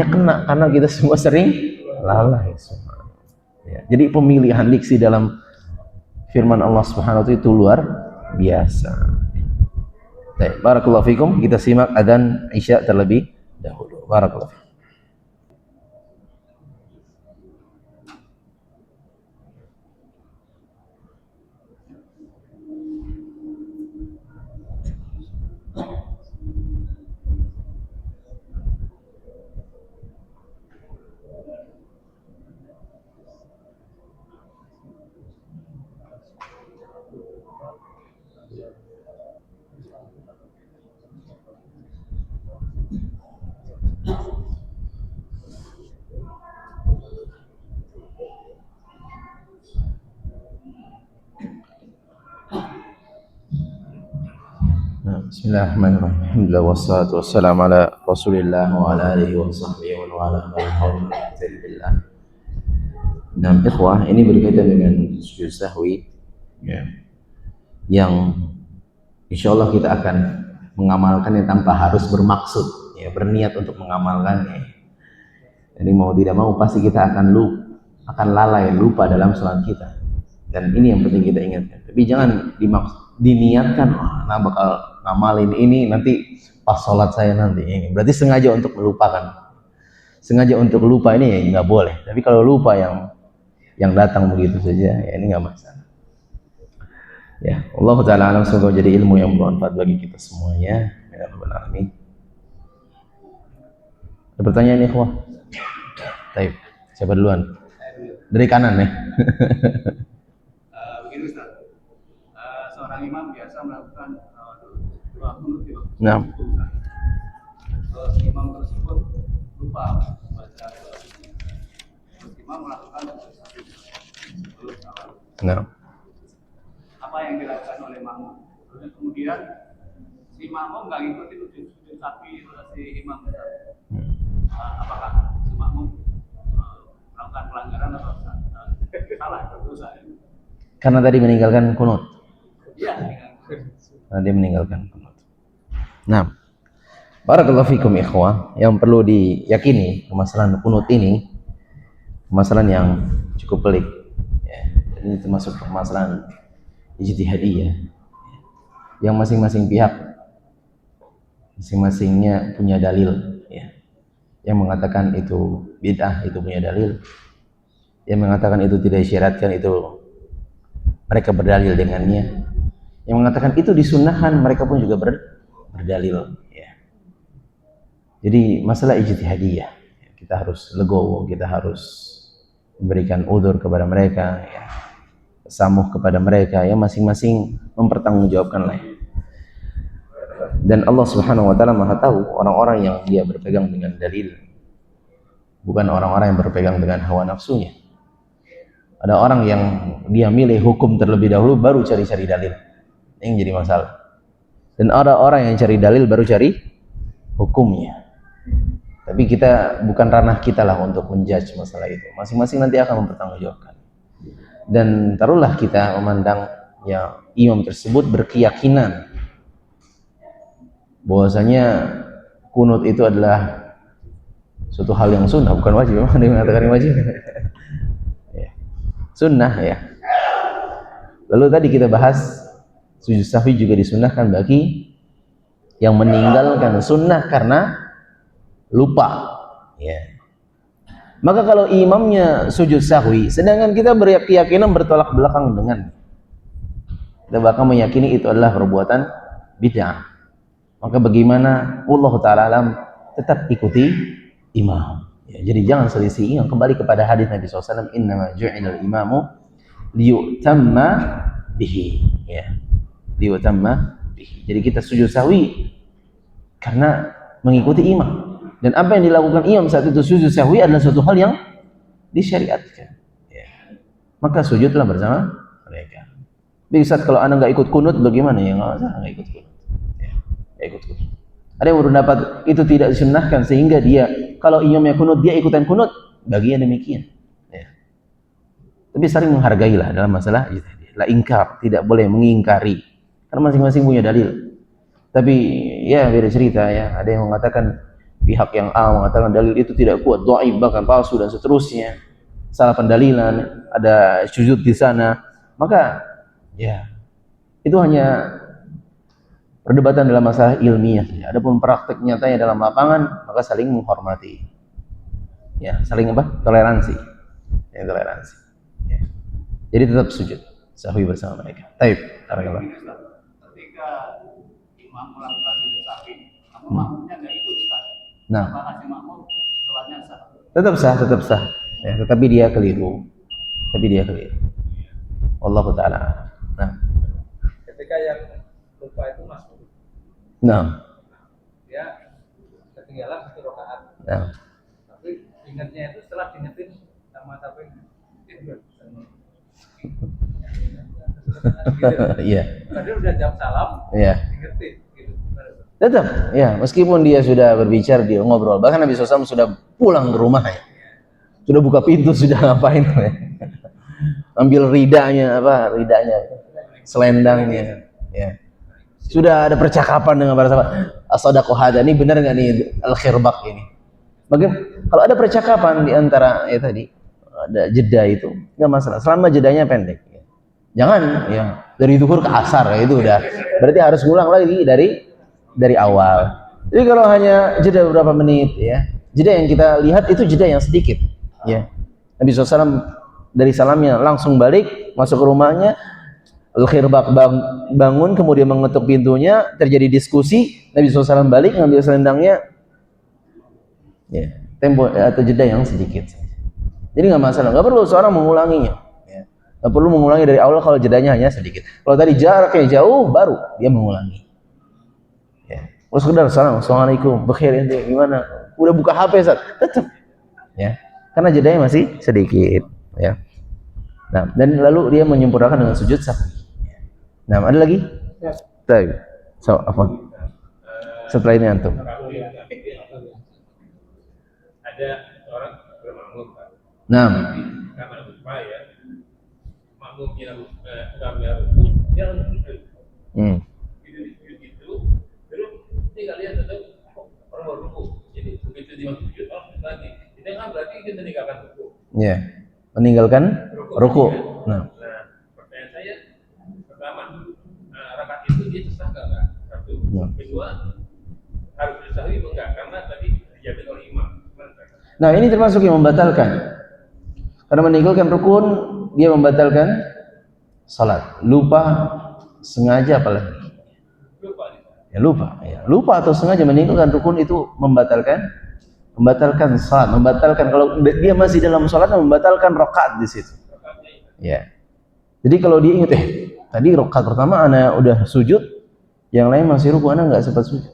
kena, karena kita semua sering lalai. Ya, jadi pemilihan diksi dalam firman Allah Subhanahu wa taala itu luar biasa. Baik, barakallahu fikum. Kita simak adzan Isya terlebih dahulu. Barakallahu fikum. Bismillahirrahmanirrahim. Alhamdulillah wassalatu wassalamu ala Rasulillah wa ala alihi wa sahbihi wa ala alihi. Nah, ikhwah, ini berkaitan dengan sujud sahwi, ya, yang insyaallah kita akan mengamalkannya tanpa harus bermaksud, ya, berniat untuk mengamalkannya. Jadi mau tidak mau pasti kita akan lalai, lupa dalam sholat kita. Dan ini yang penting kita ingatkan. Tapi jangan diniatkan, nah bakal ngamalin ini nanti pas sholat saya nanti ini. Berarti sengaja untuk melupakan. Sengaja untuk lupa ini ya nggak boleh. Tapi kalau lupa yang datang begitu saja, ya ini nggak masalah. Ya, Allah Ta'ala alam, semoga jadi ilmu yang bermanfaat bagi kita semuanya. Ya Rabbal Alamin. Ada pertanyaan nih, ikhwah? Baik, siapa duluan? Dari kanan ya. Begini Ustaz, seorang imam biasa melakukan doa kunut di waktu Nah. Terus imam tersebut lupa baca doa. Terus imam melakukan terus Nah. apa yang dilakukan oleh makmum? Terus kemudian si makmum nggak ngikutin sujud sapi si imam. Apakah si makmum melakukan pelanggaran atau salah dosa? Karena tadi meninggalkan kunut. Iya. Karena dia meninggalkan kunut. Nah, barakallahu fikum ikhwah. Yang perlu diyakini permasalahan kunut ini permasalahan yang cukup pelik. Ya, ini termasuk permasalahan ijtihadiyah. Yang masing-masing pihak masing-masingnya punya dalil, ya. Yang mengatakan itu bid'ah itu punya dalil. Yang mengatakan itu tidak disyaratkan itu mereka berdalil dengannya. Yang mengatakan itu disunnahkan mereka pun juga berdalil, ya. Jadi masalah ijtihadiyah, kita harus legowo, kita harus memberikan udzur kepada mereka, ya. Samuh kepada mereka, yang masing-masing mempertanggungjawabkan lah. Dan Allah Subhanahu wa taala Maha tahu orang-orang yang dia berpegang dengan dalil, bukan orang-orang yang berpegang dengan hawa nafsunya. Ada orang yang dia milih hukum terlebih dahulu baru cari-cari dalil. Ini jadi masalah. Dan ada orang yang cari dalil baru cari hukumnya. Tapi kita bukan ranah kita lah untuk menjudge masalah itu. Masing-masing nanti akan mempertanggungjawabkan. Dan taruhlah kita memandang ya imam tersebut berkeyakinan bahwasanya kunut itu adalah suatu hal yang sunnah, bukan wajib. Ada yang mengatakan wajib. Ya. Sunnah, ya. Lalu tadi kita bahas sujud sahwi juga disunnahkan bagi yang meninggalkan sunnah karena lupa, ya. Maka kalau imamnya sujud sahwi sedangkan kita berkeyakinan bertolak belakang dengan, kita bahkan meyakini itu adalah perbuatan bid'ah, maka bagaimana? Allah Ta'ala alam, tetap ikuti imam, ya. Jadi jangan selisih imam. Kembali kepada hadis Nabi SAW, innama ju'ilal imamu liyutamma bihi, ya. Liyutamma bihi. Jadi kita sujud sahwi karena mengikuti imam. Dan apa yang dilakukan imam saat itu sujud sahwi adalah suatu hal yang disyariatkan, ya. Maka sujudlah bersama mereka. Bisa kalau anda nggak ikut kunut bagaimana? Ya nggak masalah, nggak ikut kunut, ya. Nggak ikut kunut. Ada yang berpendapat itu tidak disunnahkan sehingga dia kalau imamnya kunut dia ikutan kunut, bagian demikian, ya. Tapi saling menghargailah dalam masalah itu. La ingkar, tidak boleh mengingkari karena masing-masing punya dalil. Tapi ya beda cerita, ya. Ada yang mengatakan pihak yang A mengatakan dalil itu tidak kuat, dhaif, bahkan palsu dan seterusnya, salah pendalilan, ada sujud di sana. Maka ya itu hanya perdebatan dalam masalah ilmiah. Adapun praktek nyatanya dalam lapangan, maka saling menghormati, ya, saling apa? Toleransi, ya, toleransi, ya. Jadi tetap sujud sahwi bersama mereka. Taib, barakallah. Ketika imam melakukan sujud sahwi, namun makmumnya nggak ikut, Ustaz. Nah, apakah si makmum sholatnya sah? tetap sah, ya, tetapi dia keliru, Allah Ta'ala. Nah, Ketika yang lupa itu masuk, nah, dia ketinggalan satu rakaat. nah. Tapi ingatnya itu setelah diingetin sama sampai Iya. tadi udah jam salam, Iya. diingetin gitu. Tetap, ya, meskipun dia sudah berbicara, dia ngobrol. Bahkan Nabi SAW sudah pulang ke rumah, ya. Sudah buka pintu, sudah ngapain, ya. Ambil ridanya, selendangnya, ya. Sudah ada percakapan dengan para sahabat. As-sadaqu hada, ini benar nggak nih al-khirbaq ini? Bagaimana? Kalau ada percakapan di antara ya tadi ada jeda itu, nggak masalah. Selama jedanya pendek, ya. Jangan, ya. dari zuhur ke asar, itu udah berarti harus ngulang lagi dari awal. Jadi kalau hanya jeda beberapa menit ya, jeda yang kita lihat itu jeda yang sedikit ya. Nabi SAW dari salamnya langsung balik masuk ke rumahnya, Al-Khirbaq bangun kemudian mengetuk pintunya, terjadi diskusi, Nabi SAW balik ngambil selendangnya ya, tempo atau jeda yang sedikit. Jadi nggak masalah, nggak perlu seorang mengulanginya ya. Nggak perlu mengulangi dari awal kalau jedanya hanya sedikit. Kalau tadi jaraknya jauh baru dia mengulangi ya. Kalau sekedar assalamualaikum bekhair ente gimana, udah buka HP Ustaz, tetap ya, karena jedanya masih sedikit ya. Nah, dan lalu dia menyempurnakan dengan sujud sahwi. Nah, ada lagi? Ya. Baik. So, apa? Setelah ini antum. Ada orang bermakmum, Pak. Nah. Karena lupa ya, makmumnya ngambil ruku, dia langsung sujud. Gitu, terus tinggal lihat tetap orang baru ruku. Jadi begitu dia masuk sujud, orang lagi. Itu kan berarti kita meninggalkan ruku. Iya. Meninggalkan ruku. Nah. Pertanyaan saya pertama, rakaat itu dia sah nggak? Satu. Kedua, harus disahwi enggak? Karena tadi dijamin oleh imam. Nah, ini termasuk yang membatalkan. Karena meninggalkan rukun, dia membatalkan salat. Lupa, sengaja apalagi. Ya lupa. Ya. Lupa atau sengaja meninggalkan rukun itu membatalkan salat, membatalkan kalau dia masih dalam salat, membatalkan rakaat di situ. Ya. Jadi kalau dia ingat tadi rakaat pertama ana udah sujud, yang lain masih ruku, ana enggak sempat sujud.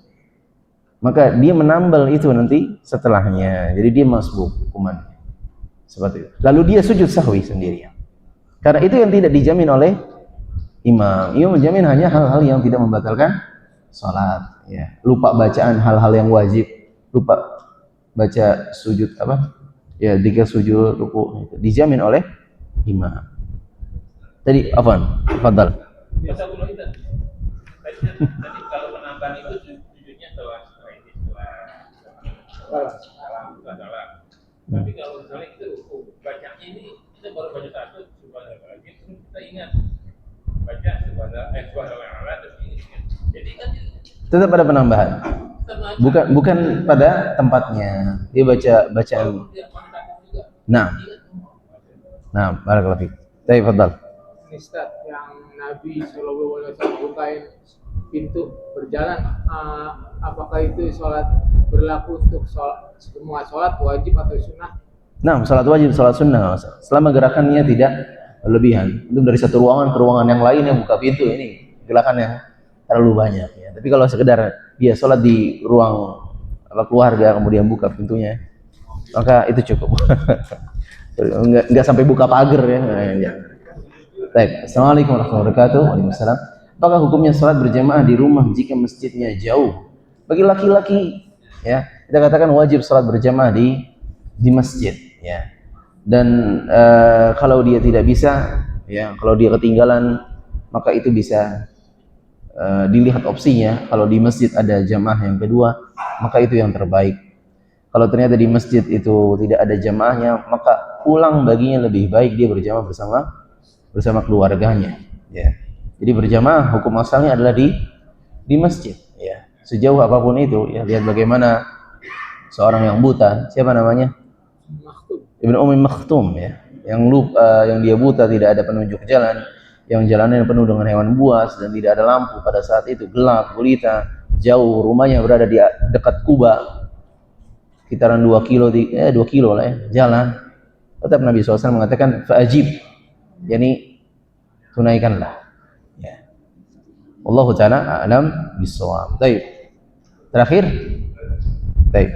Maka dia menambal itu nanti setelahnya. Jadi dia masbuk hukumannya. Seperti itu. Lalu dia sujud sahwi sendirian. Karena itu yang tidak dijamin oleh imam. Imam menjamin hanya hal-hal yang tidak membatalkan salat, ya. Lupa bacaan hal-hal yang wajib, lupa baca sujud apa? Ya, jika sujud ruku itu dijamin oleh imam. Tadi afwan, tafadhal. Tadi kalau penambahan itu sujudnya setelah salah. Tapi kalau misalnya itu bacanya ini kita baru baca satu subhanallah, terus kita ingat baca subhanallah terus ini. Jadi kan tetap ada penambahan. Bukan pada tempatnya. Dia baca bacaan. Nah, barakallahu fiik. Baik, tafadhal. Ustaz, yang Nabi SAW bukain pintu berjalan, apakah itu sholat berlaku untuk semua sholat wajib atau sunnah? Nah, sholat wajib, sholat sunnah, selama gerakannya tidak berlebihan. Itu dari satu ruangan ke ruangan yang lain yang buka pintu, ini gerakan yang terlalu banyak ya. Tapi kalau sekedar dia sholat di ruang keluarga kemudian buka pintunya, maka itu cukup. Enggak sampai buka pagar ya. Baik, assalamualaikum warahmatullahi wabarakatuh. Waalaikumsalam. Apakah hukumnya sholat berjamaah di rumah jika masjidnya jauh? Bagi laki-laki, ya, kita katakan wajib sholat berjamaah di masjid, ya. Dan kalau dia tidak bisa, ya, kalau dia ketinggalan, maka itu bisa dilihat opsinya. Kalau di masjid ada jamaah yang kedua, maka itu yang terbaik. Kalau ternyata di masjid itu tidak ada jamaahnya, maka pulang baginya lebih baik dia berjamaah bersama keluarganya, ya. Jadi berjamaah hukum asalnya adalah di masjid, ya. Sejauh apapun itu, ya, lihat bagaimana seorang yang buta, siapa namanya? Ibnu Ummi Maktum, ya. Yang dia buta, tidak ada penunjuk jalan, yang jalannya penuh dengan hewan buas dan tidak ada lampu pada saat itu, gelap gulita, jauh, rumahnya berada di dekat Kuba, sekitaran 2 kilo lah ya, jalan. Tetap Nabi SAW mengatakan fa'ajib, yakni tunaikanlah, ya. Wallahu ta'ala a'lam bissawab. Baik. Terakhir. Baik.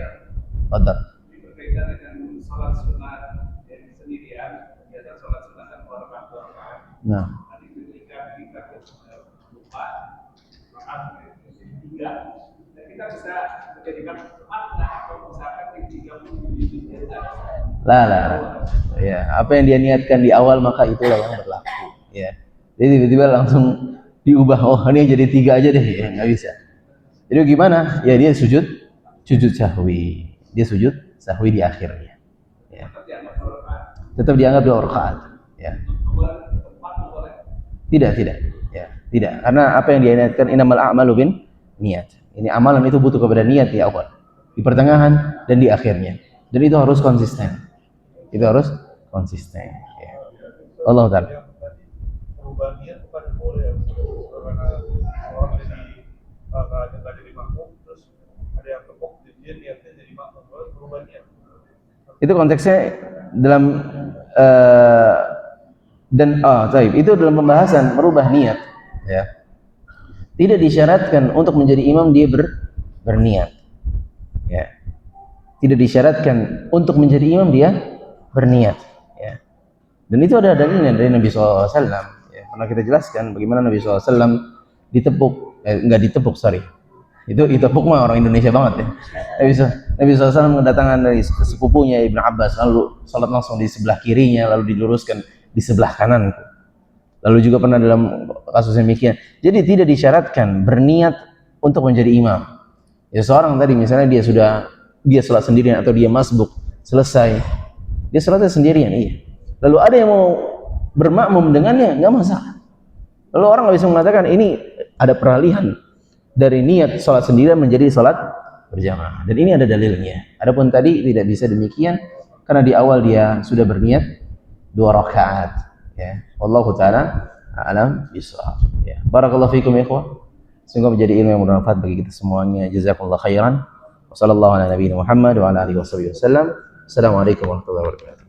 Fadhal. Berkaitan dengan sholat sunat yang sendirian, biasa sholat sunat dan orang tua. Nah. Nanti ketika kita lupa, rakaat ketiga, dan kita bisa menjadikan makna atau misalkan ketiga itu Lah. Ya, apa yang dia niatkan di awal maka itulah yang berlaku, ya. Jadi tiba-tiba langsung diubah, oh ini jadi 3 aja deh, ya, nggak bisa. Jadi gimana? Ya dia sujud sahwi. Dia sujud sahwi di akhirnya. Ya. Tetap dianggap 2 rakaat, ya. Tidak. Ya. Tidak, karena apa yang dia niatkan innamal a'malu bin niat. Ini amalan itu butuh kepada niat di awal, di pertengahan dan di akhirnya. Dan itu harus konsisten. Itu harus konsisten. Ya. Allah Ta'ala. Perubahan niat bukan boleh karena orang jadi makmum terus ada yang tepuk dia niatnya jadi makmum, perubahan niat. Itu konteksnya dalam itu dalam pembahasan merubah niat, ya. Tidak disyaratkan untuk menjadi imam dia berniat, ya. Tidak disyaratkan untuk menjadi imam dia berniat, ya. Dan itu ada dalilnya dari Nabi SAW. Ya. Pernah kita jelaskan bagaimana Nabi SAW itu tepuk mah orang Indonesia banget ya. Nabi SAW mendatangkan dari sepupunya Ibn Abbas, lalu salat langsung di sebelah kirinya, lalu diluruskan di sebelah kanan. Lalu juga pernah dalam kasus demikian. Jadi tidak disyaratkan berniat untuk menjadi imam. Ya seorang tadi misalnya dia salat sendirian atau dia masbuk, selesai. Dia salatnya sendirian, iya. Lalu ada yang mau bermakmum dengannya, nggak masalah. Lalu orang nggak bisa mengatakan ini ada peralihan dari niat salat sendirian menjadi salat berjamaah. Dan ini ada dalilnya. Adapun tadi tidak bisa demikian karena di awal dia sudah berniat 2 rakaat, ya. Wallahu taala a'lam bishawab. Ya. Barakallahu fikum ya ikhwan. Semoga menjadi ilmu yang bermanfaat bagi kita semuanya. Jazakumullah khairan. Wassallallahu ala nabiyina Muhammad wa ala alihi wasallam. Assalamualaikum warahmatullahi wabarakatuh.